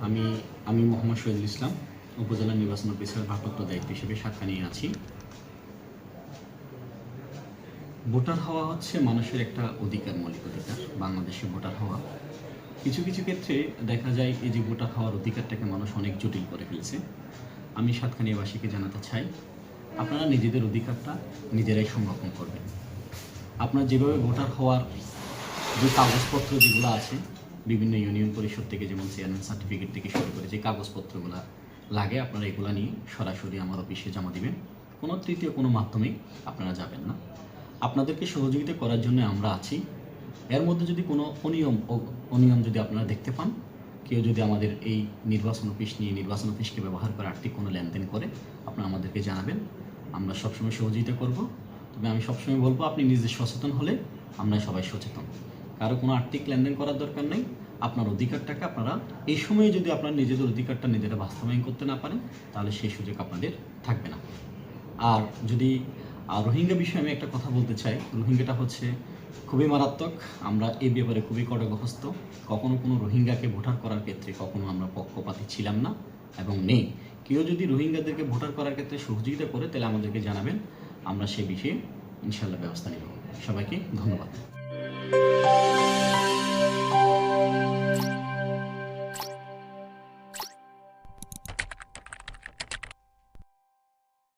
আমি আমি মোহাম্মদ শহীদুল ইসলাম, উপজেলা নির্বাচন অফিসার ভারপ্রাপ্ত দায়িত্ব হিসেবে সাক্ষা নিয়ে আছি। ভোটার হওয়া হচ্ছে মানুষের একটা অধিকার, মৌলিক অধিকার। বাংলাদেশে ভোটার হওয়া কিছু কিছু ক্ষেত্রে দেখা যায় এই যে ভোটার হওয়ার অধিকারটাকে মানুষ অনেক জটিল করে ফেলছে। আমি সাতকানিয়াবাসীকে জানাতে চাই, আপনারা নিজেদের অধিকারটা নিজেরাই সংরক্ষণ করবেন। আপনার যেভাবে ভোটার হওয়ার যে কাগজপত্র যেগুলো আছে বিভিন্ন ইউনিয়ন পরিষদ থেকে, যেমন চেয়ারম্যান সার্টিফিকেট থেকে শুরু করে যে কাগজপত্রগুলো লাগে, আপনারা এগুলো নিয়ে সরাসরি আমার অফিসে জমা দিবেন। কোনো তৃতীয় কোনো মাধ্যমে আপনারা যাবেন না। আপনাদেরকে সহযোগিতা করার জন্য আমরা আছি। এর মধ্যে যদি কোনো অনিয়ম যদি আপনারা দেখতে পান, কেউ যদি আমাদের এই নির্বাচন অফিস নিয়ে, নির্বাচন অফিসকে ব্যবহার করে আর্থিক কোনো লেনদেন করে, আপনারা আমাদেরকে জানাবেন। আমরা সবসময় সহযোগিতা করব। তবে আমি সবসময় বলবো, আপনি নিজে সচেতন হলে আমরা সবাই সচেতন। কারো কোনো আর্থিক লেনদেন করার দরকার নেই। আপনার অধিকারটাকে আপনারা এই সময়ে যদি আপনার নিজেদের অধিকারটা নিজেরা বাস্তবায়ন করতে না পারেন, তাহলে সেই সুযোগ আপনাদের থাকবে না। আর যদি রোহিঙ্গা বিষয়ে আমি একটা কথা বলতে চাই। রোহিঙ্গাটা হচ্ছে খুবই মারাত্মক। আমরা এই ব্যাপারে খুবই কটাক্ষস্থ। কখনো কোনো রোহিঙ্গাকে ভোটার করার ক্ষেত্রে কখনো আমরা পক্ষপাতী ছিলাম না এবং নেই। কেউ যদি রোহিঙ্গাদেরকে ভোটার করার ক্ষেত্রে সহযোগিতা করে, তাহলে আমাদেরকে জানাবেন, আমরা সে বিষয়ে ইনশাল্লাহ ব্যবস্থা নেব। সবাইকে ধন্যবাদ।